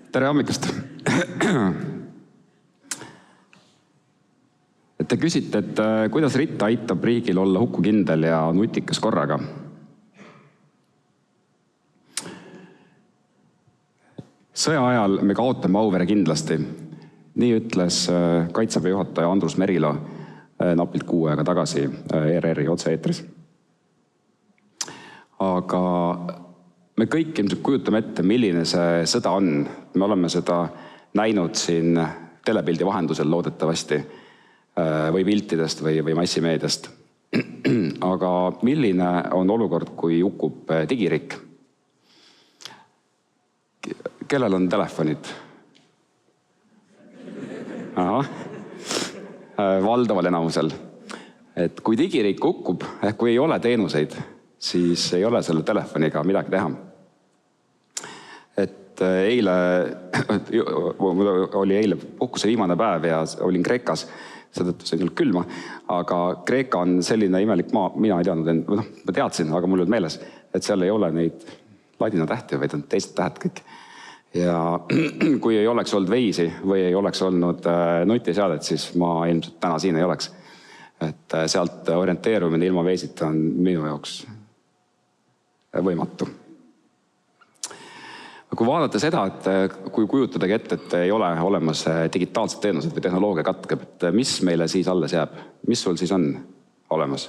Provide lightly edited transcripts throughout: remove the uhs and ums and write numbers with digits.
Tere hommikust! Te küsite, et kuidas RIT aitab riigil olla hukukindel ja nutikas korraga. Sõja ajal me kaotame Auvere kindlasti. Nii ütles Kaitseväe juhataja Andrus Merilo napilt kuu aega tagasi ERR-i otse-eetris. Aga me kõik ilmselt kujutame ette, milline see sõda on. Me oleme seda näinud siin telepildi vahendusel loodetavasti või piltidest või massimeediast. Aga milline on olukord, kui hukkub digiriik? Kellel on telefonid? Aha. Valdaval enamusel. Et kui digiriik hukkub, kui ei ole teenuseid, siis ei ole selle telefoniga midagi teha. Et oli eile puhkuse viimane päev ja olin Kreekas, seetõttu see ei olnud külma, aga Kreeka on selline imelik maa, mina ei teadnud, ma teadsin, aga mul ei olnud meeles, et seal ei ole neid ladina tähti, vaid on teised tähed kõik. Ja kui ei oleks olnud veisi või ei oleks olnud nutiseadet, siis ma ilmselt täna siin ei oleks. Et sealt orienteerumine ilma veisita on minu jaoks võimatu. Kui vaadata seda, et kui kujutadagi ette, et ei ole olemas digitaalsed teenused või tehnoloogia katkeb, et mis meile siis alles jääb? Mis sul siis on olemas?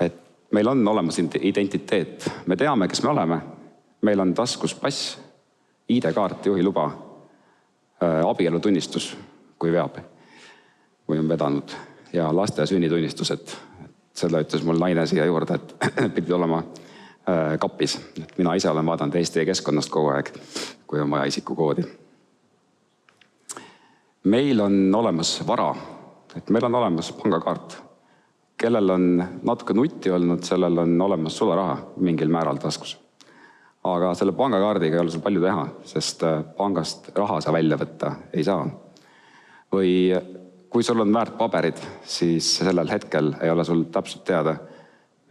Et meil on olemas identiteet. Me teame, kes me oleme. Meil on taskus pass, ID-kaart, juhiluba, abielutunnistus, kui veab, või on vedanud, ja laste sünnitunnistused. Selle ütles mul naine siia juurde, et pidid olema kapis. Mina ise olen vaadanud Eesti keskkonnast kogu aeg, kui on vaja isikukoodi. Meil on olemas vara, et meil on olemas pangakaart. Kellel on natuke nutti olnud, sellel on olemas sularaha mingil määral taskus. Aga selle pangakaardiga ei ole sul palju teha, sest pangast raha sa välja võtta ei saa. Või kui sul on väärt paberid, siis sellel hetkel ei ole sul täpselt teada,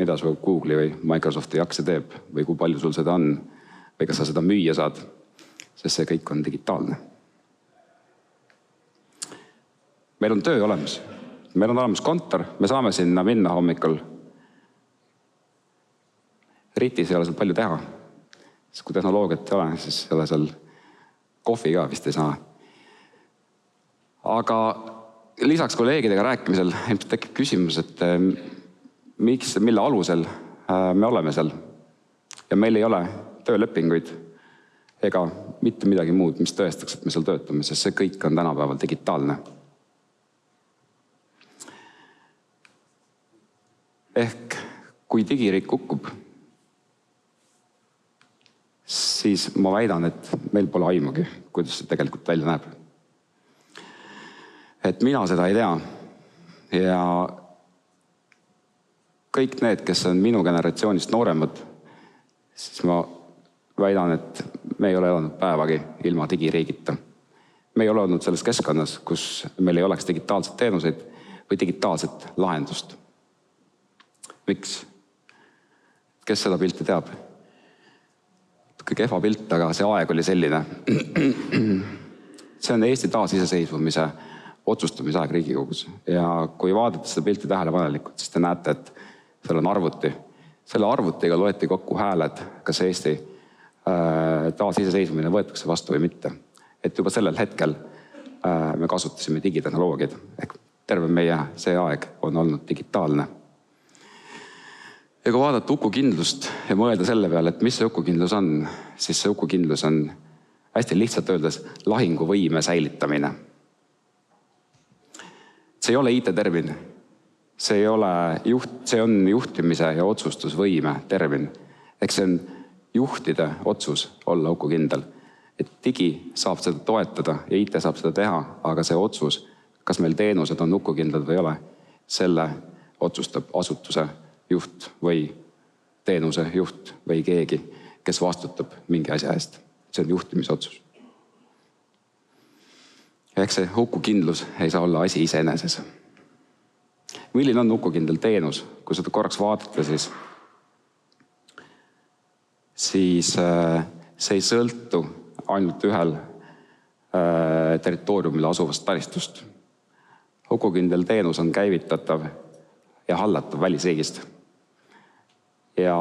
mida su Google'i või Microsofti akse teeb või kui palju sul seda on või kas sa seda müüa saad, sest see kõik on digitaalne. Meil on töö olemas. Meil on olemas kontor, me saame sinna minna hommikul. RIT-is ei ole seal palju teha. Sest kui tehnoloogiat ei ole, siis ei ole seal kohvi ka vist ei saa. Aga lisaks kolleegidega rääkimisel tekib küsimus, et mille alusel me oleme seal. Ja meil ei ole töölepinguid ega mitte midagi muud, mis tõestaks, et me seal töötame, sest see kõik on tänapäeval digitaalne. Ehk kui digiriik hukkub, siis ma väidan, et meil pole aimugi, kuidas see tegelikult välja näeb. Et mina seda ei tea. Ja kõik need, kes on minu generatsioonist nooremad, siis ma väidan, et me ei ole elanud päevagi ilma digiriigita. Me ei ole olnud selles keskkonnas, kus meil ei oleks digitaalset teenuseid või digitaalset lahendust. Miks? Kes seda pilti teab? Kehva pilt, aga see aeg oli selline. See on Eesti taasiseseisvumise otsustamise aeg Riigikogus. Ja kui vaadata seda pilti tähelepanelikult, siis te näete, et seal on arvuti. Selle arvutiga loeti kokku hääled, kas Eesti taasiseseisvumine võetakse vastu või mitte. Et juba sellel hetkel me kasutasime digitehnoloogiad. Ehk terve meie see aeg on olnud digitaalne. Ja kui vaadata hukukindlust ja mõelda selle peale, et mis see hukukindlus on, siis see hukukindlus on hästi lihtsalt öeldes lahinguvõime säilitamine. See ei ole IT-termin. See on juhtimise ja otsustusvõime termin. Ehk see on juhtide otsus olla hukukindel. Et digi saab seda toetada ja IT saab seda teha, aga see otsus, kas meil teenused on hukukindlad või ei ole, selle otsustab asutuse juht või teenuse juht või keegi, kes vastutab mingi asja eest. See on juhtimisotsus. Ehk see hukukindlus ei saa olla asi iseeneses. Milline on hukukindel teenus? Kui seda korraks vaadata, siis see ei sõltu ainult ühel territooriumil asuvast taristust. Hukukindel teenus on käivitatav ja hallatav välisriigist. Ja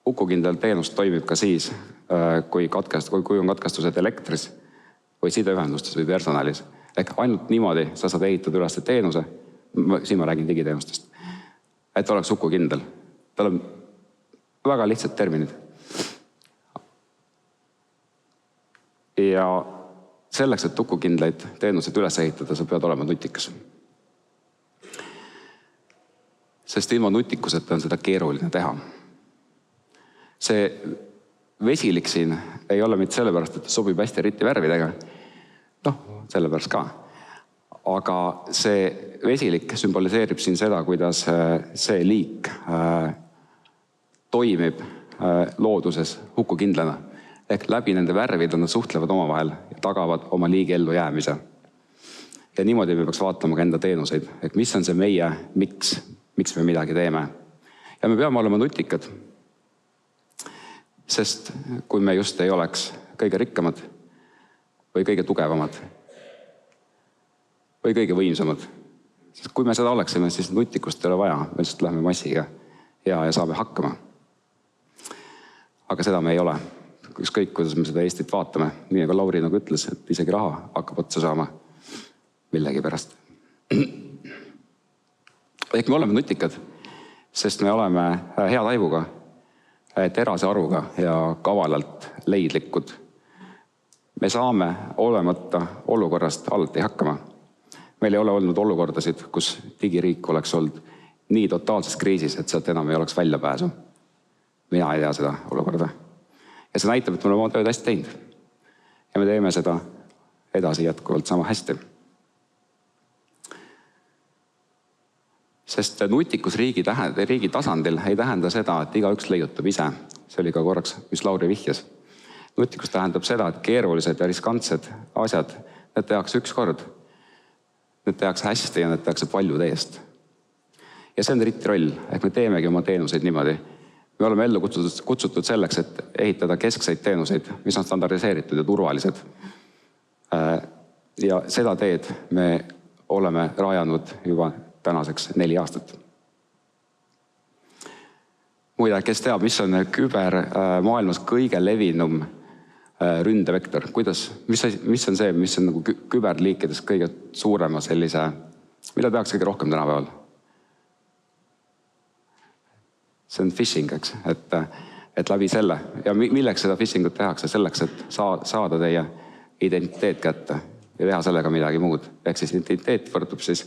hukukindel teenus toimib ka siis, kui on katkestused elektris või sideühendustes või personalis. Ehk ainult niimoodi sa saad ehitada üles teenuse, siin ma räägin digiteenustest, et oleks hukukindel. Tal on väga lihtsad terminid. Ja selleks, et hukukindlaid teenuseid üles ehitada, sa pead olema nutikas. Sest ilma nutikuseta on seda keeruline teha. See vesilik siin ei ole mitte sellepärast, et sobib hästi eriti värvidega. Sellepärast ka. Aga see vesilik sümboliseerib siin seda, kuidas see liik toimib looduses hukukindlana. Ehk läbi nende värvide nad suhtlevad omavahel ja tagavad oma liigi ellu jäämise. Ja niimoodi me peaks vaatama ka enda teenuseid. Et mis on see meie, miks me midagi teeme. Ja me peame olema nutikad. Sest kui me just ei oleks kõige rikkamad või kõige tugevamad või kõige võimsamad. Sest kui me seda oleksime, siis nutikust ei ole vaja. Me lihtsalt läheme massiga ja saame hakkama. Aga seda me ei ole. Ükskõik, kuidas me seda Eestit vaatame. Nii nagu Lauri nagu ütles, et isegi raha hakkab otsa saama millegi pärast. Ehk me oleme nutikad, sest me oleme hea taibuga, terase aruga ja kavalalt leidlikud. Me saame olemata olukorrast alati hakkama. Meil ei ole olnud olukordasid, kus digiriik oleks olnud nii totaalses kriisis, et sealt enam ei oleks väljapääsu. Mina ei tea seda olukorda. Ja see näitab, et me oleme oma tööd hästi teinud. Ja me teeme seda edasi jätkuvalt sama hästi. Sest nutikus riigi tasandil ei tähenda seda, et igaüks leiutab ise. See oli ka korraks, mis Lauri vihjas. Nutikus tähendab seda, et keerulised ja riskantsed asjad, need tehakse üks kord. Need tehakse hästi ja need tehakse palju teest. Ja see on eriti roll, et me teemegi oma teenuseid niimoodi. Me oleme ellu kutsutud selleks, et ehitada keskseid teenuseid, mis on standardiseeritud ja turvalised. Ja seda teed me oleme rajanud juba tänaseks 4 aastat. Muide, kes teab, mis on kübermaailmas kõige levinum ründevektor? Mis on see, mis on nagu küberliikides kõige suurema sellise, mida tehakse kõige rohkem tänapäeval? See on phishing, eks? Et läbi selle. Ja milleks seda phishingut tehakse? Selleks, et saada teie identiteet kätte ja teha sellega midagi muud. Ehk siis identiteet võrdub siis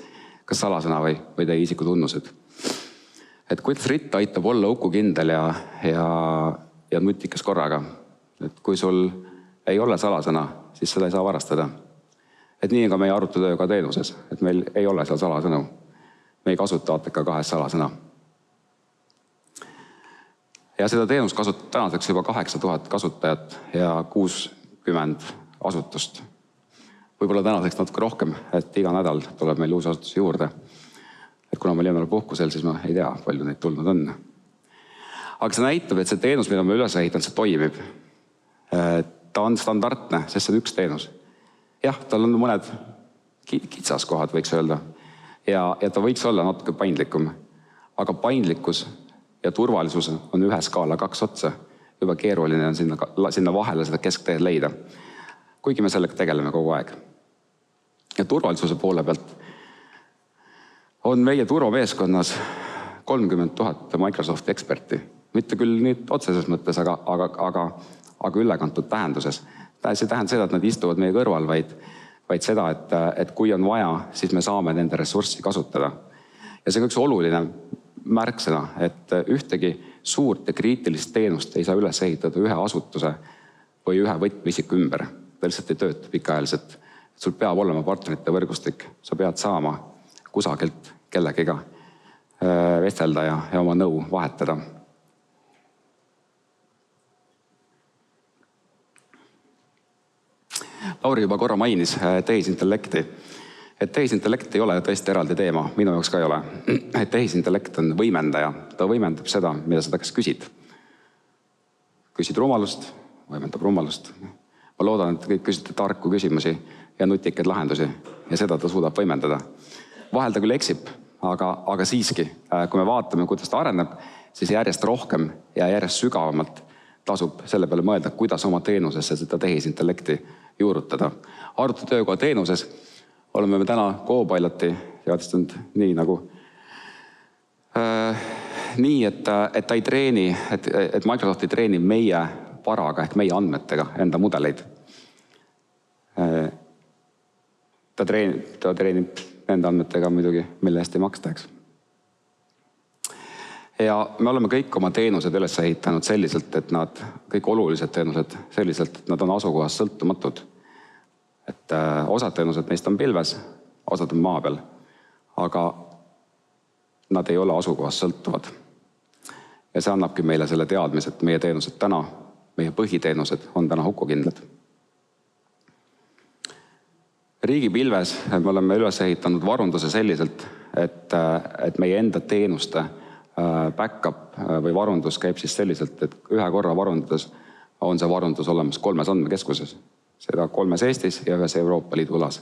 kas salasõna või teie isikutunnused. Et kuidas RIT aitab olla hukukindel ja nutikas korraga. Et kui sul ei ole salasõna, siis seda ei saa varastada. Et nii on ka meie arututöö ka teenuses. Et meil ei ole seal salasõnu. Me ei kasuta ATK2 salasõna. Ja seda teenust kasutab tänaseks juba 8000 kasutajat ja 60 asutust. Võib-olla tänaseks natuke rohkem, et iga nädal tuleb meil uus asutus juurde. Et kuna meil jääme puhkusel, siis ma ei tea, palju neid tulnud on. Aga see näitab, et see teenus, mida me üles ehitan, see toimib. Ta on standardne, sest see on üks teenus. Jah, tal on mõned kitsaskohad, võiks öelda. Ja ta võiks olla natuke paindlikum. Aga paindlikkus ja turvalisus on ühe skaala 2 otsa. Juba keeruline on sinna vahele seda keskteed leida. Kuigi me sellega tegeleme kogu aeg. Ja turvalisuse poole pealt on meie turvameeskonnas 30 000 Microsofti eksperti. Mitte küll nüüd otseses mõttes, aga ülekantud tähenduses. See tähendab seda, et nad istuvad meie kõrval, vaid seda, et kui on vaja, siis me saame nende ressurssi kasutada. Ja see on üks oluline märksõna, et ühtegi suurt ja kriitilist teenust ei saa üles ehitada ühe asutuse või ühe võtmeisiku ümber. Ta lihtsalt ei tööta pikaajaliselt. Sul peab olema partnerite võrgustik. Sa pead saama kusagilt kellegiga vestelda ja oma nõu vahetada. Lauri juba korra mainis tehisintellekti. Et tehisintellekt ei ole tõesti eraldi teema, minu jaoks ka ei ole. Et tehisintellekt on võimendaja, ta võimendab seda, mida sa ta käest küsid. küsid rumalust, võimendab rumalust. Ma loodan, et kõik küsite tarku küsimusi ja nutikaid lahendusi ja seda ta suudab võimendada. Vahel ta küll eksib, aga siiski, kui me vaatame, kuidas ta areneb, siis järjest rohkem ja järjest sügavamalt tasub selle peale mõelda, kuidas oma teenusesse seda tehisintellekti juurutada. Arvututöökoha teenuses oleme me täna Copiloti seadistanud nii nagu nii, et ta ei treeni, et Microsoft ei treeni meie varaga ehk meie andmetega enda mudeleid. Ta treenib nende andmetega muidugi, mille eest ei maksta, eks. Ja me oleme kõik oma teenused üles ehitanud selliselt, et nad, kõik olulised teenused selliselt, et nad on asukohast sõltumatud. Et osad teenused neist on pilves, osad on maa peal, aga nad ei ole asukohast sõltuvad. Ja see annabki meile selle teadmise, et meie teenused täna, meie põhiteenused on täna hukukindlad. Riigipilves me oleme üles ehitanud varunduse selliselt, et meie enda teenuste backup või varundus käib siis selliselt, et ühe korra varundades on see varundus olemas 3 andmekeskuses. Seda 3 Eestis ja 1 Euroopa Liidu õlas.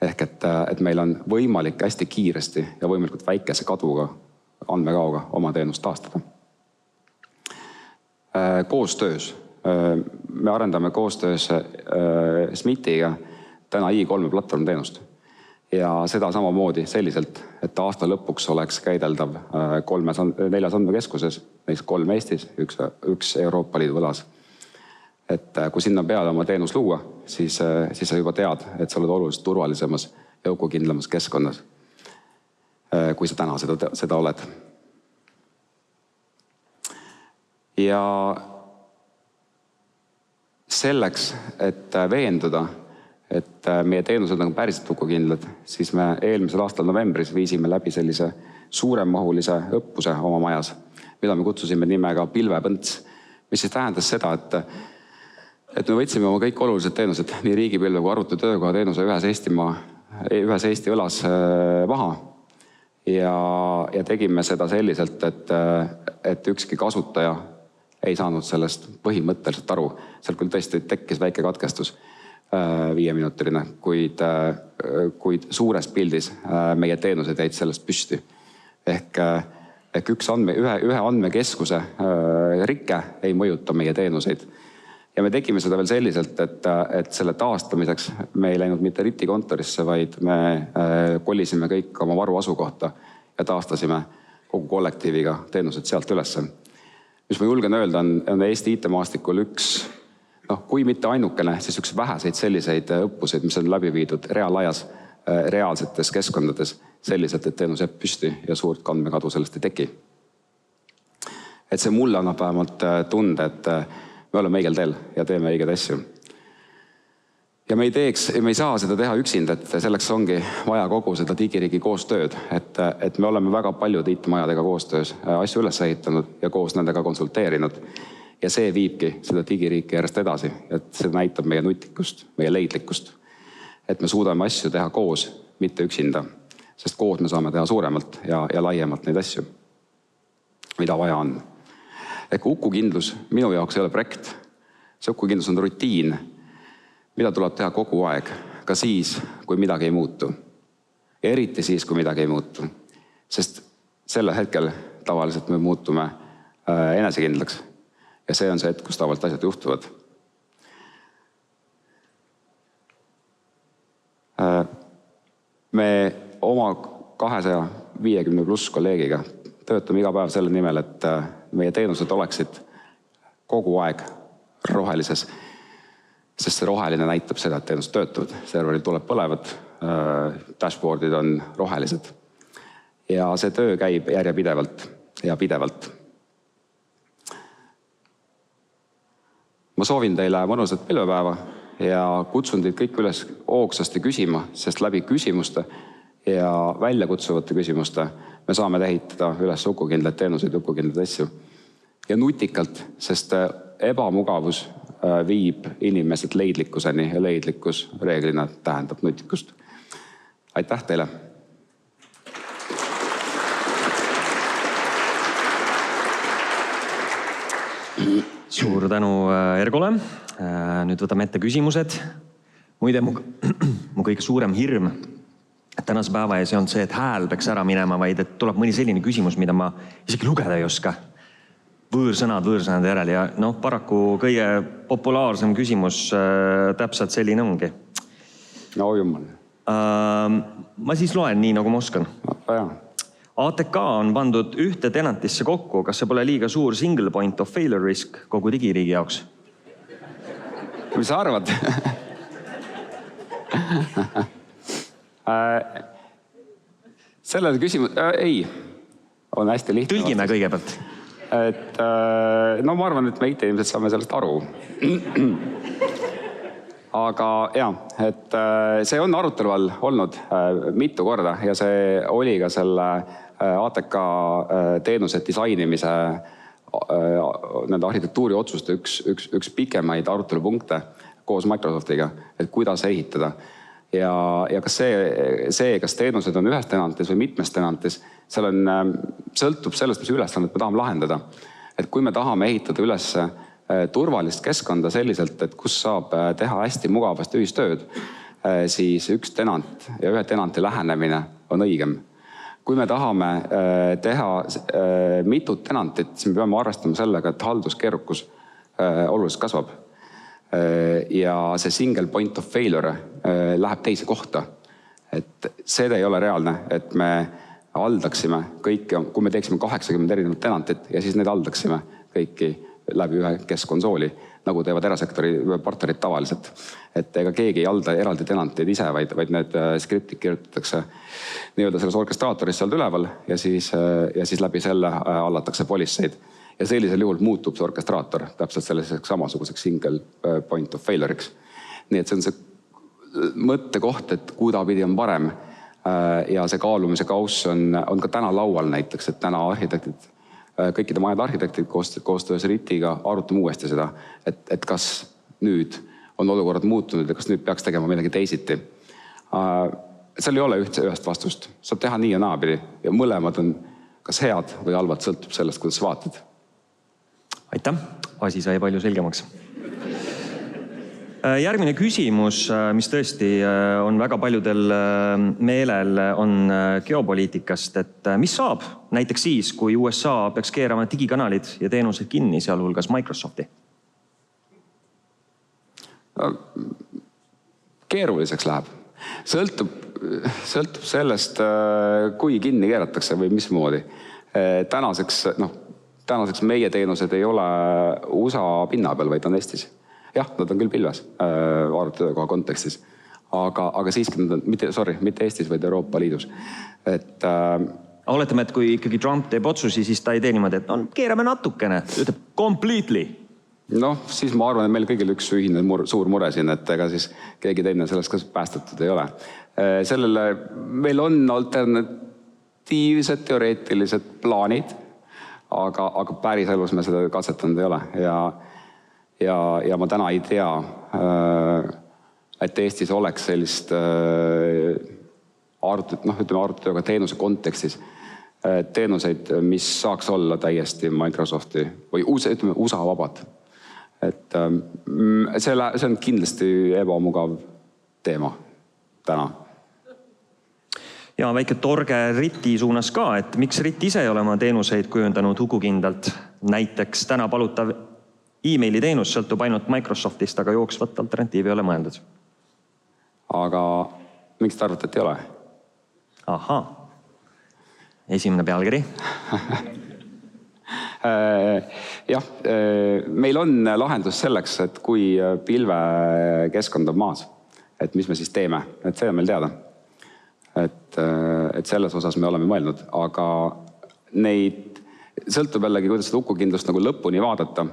Ehk et meil on võimalik hästi kiiresti ja võimalikult väikese kaduga, andmekaoga oma teenust taastada. Koostöös. Me arendame koostöös SMIT-iga täna i3 platvormteenust. Ja seda samamoodi selliselt, et aasta lõpuks oleks käideldav 4 andmekeskuses, neist 3 Eestis, 1 Euroopa Liidu õlas. Et kui sinna peale oma teenus luua, siis sa juba tead, et sa oled oluliselt turvalisemas ja hukukindlamas keskkonnas, kui sa täna seda oled. Ja selleks, et veenduda, et meie teenused on päriselt hukukindlad, siis me eelmisel aastal novembris viisime läbi sellise suuremmahulise õppuse oma majas, mida me kutsusime nimega Pilvepõnts, mis siis tähendas seda, et me võtsime oma kõik olulised teenused, nii riigipilve kui arvututöökoha teenuse ühes Eesti õlas maha ja tegime seda selliselt, et ükski kasutaja ei saanud sellest põhimõtteliselt aru. Seal küll tõesti tekkis väike katkestus, 5-minutiline, kuid suures pildis meie teenused jäid sellest püsti. Ehk ühe andmekeskuse rikke ei mõjuta meie teenuseid. Ja me tegime seda veel selliselt, et selle taastamiseks me ei läinud mitte RIT-i kontorisse, vaid me kolisime kõik oma varu asukohta ja taastasime kogu kollektiiviga teenused sealt ülesse. Mis ma julgen öelda, on Eesti IT-maastikul üks, kui mitte ainukene, siis üks väheseid selliseid õppuseid, mis on läbi viidud reaalajas, reaalsetes keskkondades, selliselt, et teenus jääb püsti ja suurt andmekadu sellest ei teki. Et see mulle annab vähemalt tunde, et me oleme õigel teel ja teeme õigeid asju. Ja me ei saa seda teha üksinda, et selleks ongi vaja kogu seda digiriigi koostööd, et me oleme väga paljude IT-majadega koostöös asju üles ehitanud ja koos nendega konsulteerinud. Ja see viibki seda digiriiki järjest edasi, et see näitab meie nutikust, meie leidlikkust, et me suudame asju teha koos, mitte üksinda, sest koos me saame teha suuremalt ja laiemalt neid asju, mida vaja on. Ehk hukukindlus minu jaoks ei ole projekt. See hukukindlus on rutiin, mida tuleb teha kogu aeg, ka siis, kui midagi ei muutu. Ja eriti siis, kui midagi ei muutu. Sest sellel hetkel tavaliselt me muutume enesekindlaks. Ja see on see hetk, kus tavaliselt asjad juhtuvad. Me oma 250 pluss kolleegiga töötame iga päev selle nimel, et meie teenused oleksid kogu aeg rohelises. Sest see roheline näitab seda, et teenused töötavad. Serveril tuleb põlevad, dashboardid on rohelised. Ja see töö käib järjepidevalt ja pidevalt. Ma soovin teile mõnusat pilvepäeva ja kutsun teid kõik üles hoogsasti küsima, sest läbi küsimuste ja väljakutsuvate küsimuste me saame ehitada üles hukukindlaid teenuseid, hukukindlaid asju. Ja nutikalt, sest ebamugavus viib inimesed leidlikkuseni ja leidlikkus reeglina tähendab nutikust. Aitäh teile! Suur tänu Ergole. Nüüd võtame ette küsimused. Muide, mu kõige suurem hirm tänase päeva ees ei olnud see, et hääl peaks ära minema, vaid et tuleb mõni selline küsimus, mida ma isegi lugeda ei oska. Võõrsõnad järel ja paraku kõige populaarsem küsimus täpselt selline ongi. No jumal. Ma siis loen nii, nagu ma oskan. ATK on pandud ühte tenantisse kokku. Kas see pole liiga suur single point of failure risk kogu digiriigi jaoks? Mis sa arvad? Sellele küsimus... Ei, on hästi lihtne. Tõlgime kõigepealt. Ma arvan, et me IT-inimesed saame sellest aru. Aga et see on arutelu all olnud mitu korda ja see oli ka selle ATK teenuse disainimise nende arhitektuuri otsuste üks pikemaid arutelupunkte koos Microsoftiga, et kuidas ehitada. Ja kas kas teenused on ühes tenantis või mitmes tenantis, sõltub sellest, mis ülesannet me tahame lahendada. Et kui me tahame ehitada üles turvalist keskkonda selliselt, et kus saab teha hästi mugavasti ühistööd, siis üks tenant ja ühe tenanti lähenemine on õigem. Kui me tahame teha mitut tenantit, siis me peame arvestama sellega, et halduskeerukus oluliselt kasvab. Ja see single point of failure läheb teise kohta. Et see ei ole reaalne, et me haldaksime kõiki, kui me teeksime 80 erinevat tenantit ja siis need haldaksime kõiki läbi ühe keskkonsooli, nagu teevad erasektori partnerid tavaliselt. Et ega keegi ei halda eraldi tenanteid ise, vaid need skriptid kirjutatakse nii-öelda selles orkestraatoris seal üleval ja siis läbi selle hallatakse polisseid. Ja sellisel juhul muutub see orkestraator täpselt selliseks samasuguseks single point of failure'iks. Nii et see on see mõttekoht, et kuidapidi on parem ja see kaalumise kauss on ka täna laual näiteks, et täna arhitektid kõikide majade arhitektid koostöös RIT-iga arutame uuesti seda, et kas nüüd on olukorrad muutunud ja kas nüüd peaks tegema midagi teisiti. Seal ei ole ühest vastust. Saab teha nii ja naapidi ja mõlemad on kas head või halvad, sõltub sellest, kuidas vaatad. Aitäh, asi sai palju selgemaks. Järgmine küsimus, mis tõesti on väga paljudel meelel, on geopoliitikast, et mis saab näiteks siis, kui USA peaks keerama digikanalid ja teenused kinni, sealhulgas Microsofti? Keeruliseks läheb. Sõltub sellest, kui kinni keeratakse või mismoodi. Tänaseks meie teenused ei ole USA pinna peal, vaid on Eestis. Jah, nad on küll pilves arvutöökoha kontekstis, aga siiski nad on, mitte Eestis, vaid Euroopa Liidus. Oletame, et kui ikkagi Trump teeb otsusi, siis ta ei tee niimoodi, et keerame natukene, ütleb completely. Siis ma arvan, et meil kõigil üks ühine suur mure siin, et ega siis keegi teine sellest ka päästetud ei ole. Sellele meil on alternatiivsed teoreetilised plaanid, aga päris elus me seda katsetanud ei ole. Ja ma täna ei tea, et Eestis oleks sellist arvutööga teenuse kontekstis teenuseid, mis saaks olla täiesti Microsofti või USA vabad. See on kindlasti ebamugav teema täna. Ja väike torge RIT-i suunas ka, et miks RIT ise ei ole oma teenuseid kujundanud hukukindlalt. Näiteks täna palutav e-maili teenus sõltub ainult Microsoftist, aga jooksvat alternatiivi ei ole mõeldud. Aga miks te arvate, et ei ole? Ahaa. Esimene pealkiri. Jah, meil on lahendus selleks, et kui pilvekeskkond on maas, et mis me siis teeme, et see on meil teada. Et selles osas me oleme mõelnud, aga neid sõltub jällegi, kuidas seda hukukindlust nagu lõpuni vaadata.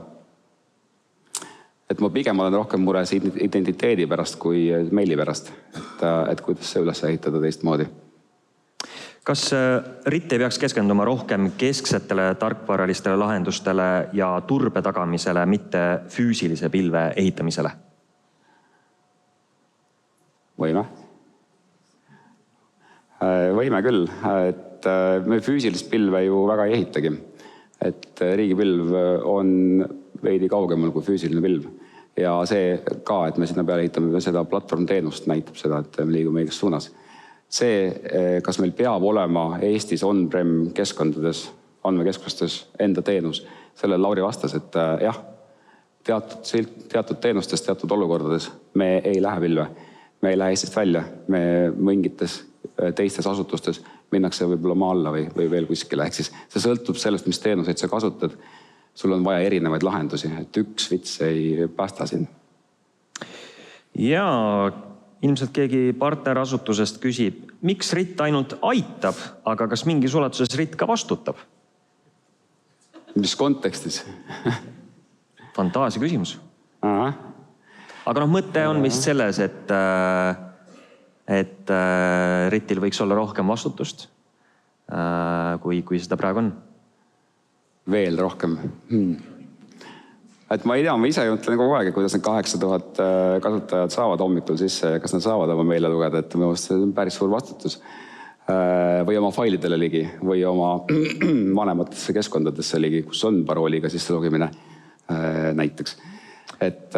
Et ma pigem olen rohkem mures identiteedi pärast kui meili pärast, et kuidas see üles ehitada teistmoodi. Kas RIT ei peaks keskenduma rohkem kesksetele tarkvaralistele lahendustele ja turbe tagamisele, mitte füüsilise pilve ehitamisele? Võime küll, et me füüsilist pilve ju väga ei ehitagi. Et riigipilv on veidi kaugemal kui füüsiline pilv. Ja see ka, et me sinna peale ehitame seda platvormteenust, näitab seda, et me liigume õiges suunas. See, kas meil peab olema Eestis on-prem keskkondades, andmekeskustes enda teenus, sellele Lauri vastas, et jah, teatud teenustes, teatud olukordades me ei lähe pilve. Me ei lähe Eestist välja, me mingites teistes asutustes minnakse võib-olla maa alla või veel kuskile. Ehk siis see sõltub sellest, mis teenuseid sa kasutad. Sul on vaja erinevaid lahendusi, et üks vits ei päästa siin. Ja ilmselt keegi partnerasutusest küsib, miks RIT ainult aitab, aga kas mingis ulatuses RIT ka vastutab? Mis kontekstis? Fantaasia küsimus. Aha. Aga mõte on vist selles, et RIT-il võiks olla rohkem vastutust, kui seda praegu on. Veel rohkem. Et ma ei tea, ma ise mõtlen kogu aeg, kuidas need 8000 kasutajad saavad hommikul sisse ja kas nad saavad oma meile lugeda, et minu arust see on päris suur vastutus. Või oma failidele ligi või oma vanematesse keskkondadesse ligi, kus on parooliga sisse logimine näiteks. Et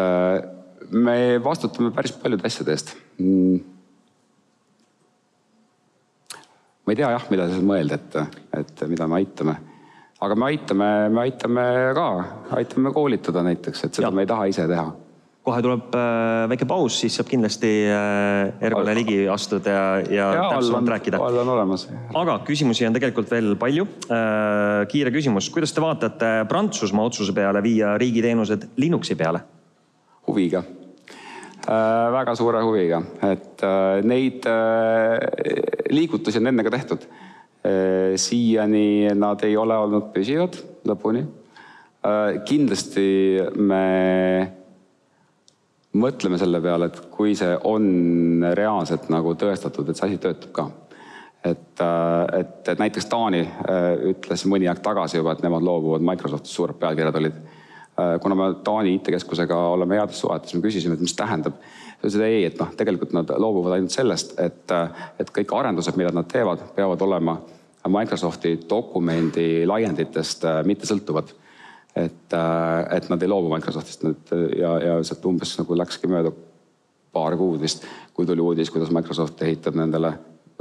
me vastutame päris paljude asjade eest. Ma ei tea jah, mida see mõelda, et mida me aitame. Aga me aitame ka, aitame koolitada näiteks, et seda me ei taha ise teha. Kohe tuleb väike paus, siis saab kindlasti Ergole ligi astuda ja täpsemalt rääkida. All on olemas. Aga küsimusi on tegelikult veel palju. Kiire küsimus. Kuidas te vaatate Prantsusmaa otsuse peale viia riigiteenused Linuxi peale? Huviga. Väga suure huviga. Et neid liigutusi on enne ka tehtud. Siiani nad ei ole olnud püsivad lõpuni. Kindlasti me mõtleme selle peale, et kui see on reaalselt nagu tõestatud, et see asi töötab ka. Et näiteks Taani ütles mõni aeg tagasi juba, et nemad loobuvad Microsoftis, suured pealkirjad olid. Kuna me Taani IT-keskusega oleme heades suhetes, me küsisime, et mis tähendab. See ei, et tegelikult nad loobuvad ainult sellest, et kõik arendused, mida nad teevad, peavad olema Microsofti dokumendi laienditest mitte sõltuvad. Et nad ei loobu Microsoftist ja sealt umbes nagu läkski mööda paar kuud vist, kui tuli uudis, kuidas Microsoft ehitab nendele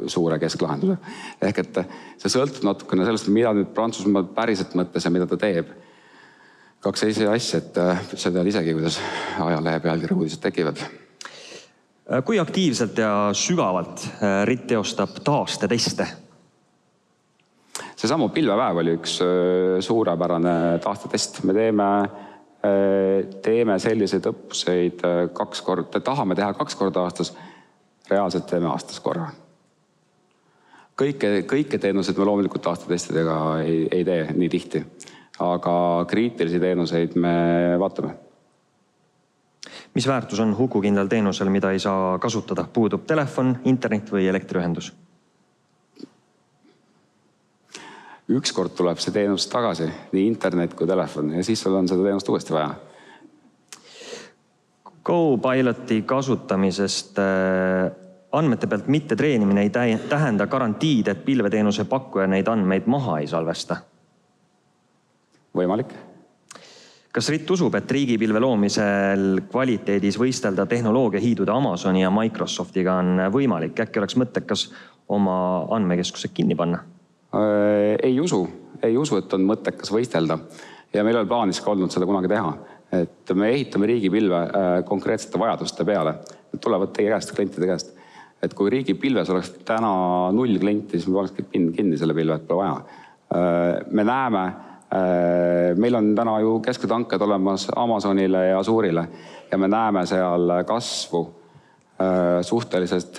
suure kesklahenduse. Ehk et see sõltub natukene sellest, mida nüüd Prantsusmaa päriselt mõttes ja mida ta teeb. Kaks asja, et sa tead isegi, kuidas ajalehe pealkirja uudised tekivad. Kui aktiivselt ja sügavalt RIT teostab taasteteste? See samu pilvepäev oli üks suurepärane taastetest. Me teeme selliseid õppuseid 2 korda. Tahame teha 2 korda aastas, reaalselt teeme aastas korra. Kõike teenuseid me loomulikult taastetestidega ei tee nii tihti. Aga kriitilisi teenuseid me vaatame. Mis väärtus on hukukindlal teenusel, mida ei saa kasutada? Puudub telefon, internet või elektriühendus? Ükskord tuleb see teenus tagasi, nii internet kui telefon, ja siis sul on seda teenust uuesti vaja. Copiloti kasutamisest andmete pealt mitte treenimine ei tähenda garantiid, et pilveteenuse pakkuja neid andmeid maha ei salvesta. Võimalik. Kas RIT usub, et riigipilve loomisel kvaliteedis võistelda tehnoloogia hiidude Amazoni ja Microsoftiga on võimalik? Äkki oleks mõttekas oma andmekeskused kinni panna? Ei usu, et on mõttekas võistelda. Ja meil on plaanis ka olnud seda kunagi teha. Et me ehitame riigipilve konkreetsete vajaduste peale. Need tulevad teie käest, klientide käest. Et kui riigipilves oleks täna 0 klienti, siis me oleks kinni selle pilve, et pole vaja. Me näeme, meil on täna ju kesked hanked olemas Amazonile ja Azure'ile ja me näeme seal kasvu suhteliselt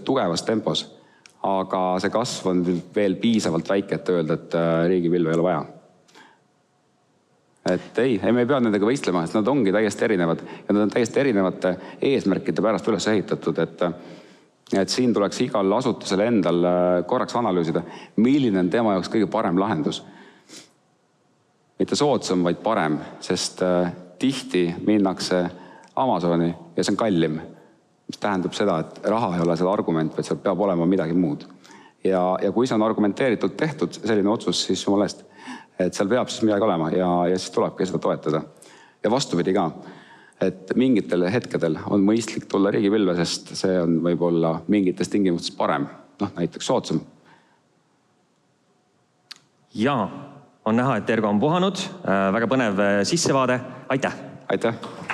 tugevas tempos. Aga see kasv on veel piisavalt väike, et öelda, et riigipilve ei ole vaja. Et ei, me ei pea nendega võistlema, sest nad ongi täiesti erinevad ja nad on täiesti erinevate eesmärkide pärast üles ehitatud, et siin tuleks igal asutusele endal korraks analüüsida, milline on tema jaoks kõige parem lahendus. Mitte soodsam, vaid parem, sest tihti minnakse Amazoni ja see on kallim, mis tähendab seda, et raha ei ole seda argument, vaid seal peab olema midagi muud. Ja kui see on argumenteeritult tehtud selline otsus, siis jumala eest, et seal peab siis midagi olema ja siis tulebki seda toetada. Ja vastupidi ka, et mingitel hetkedel on mõistlik tulla riigipilve, sest see on võib-olla mingites tingimustes parem, näiteks soodsam. Ja on näha, et Ergo on puhanud. Väga põnev sissevaade. Aitäh! Aitäh!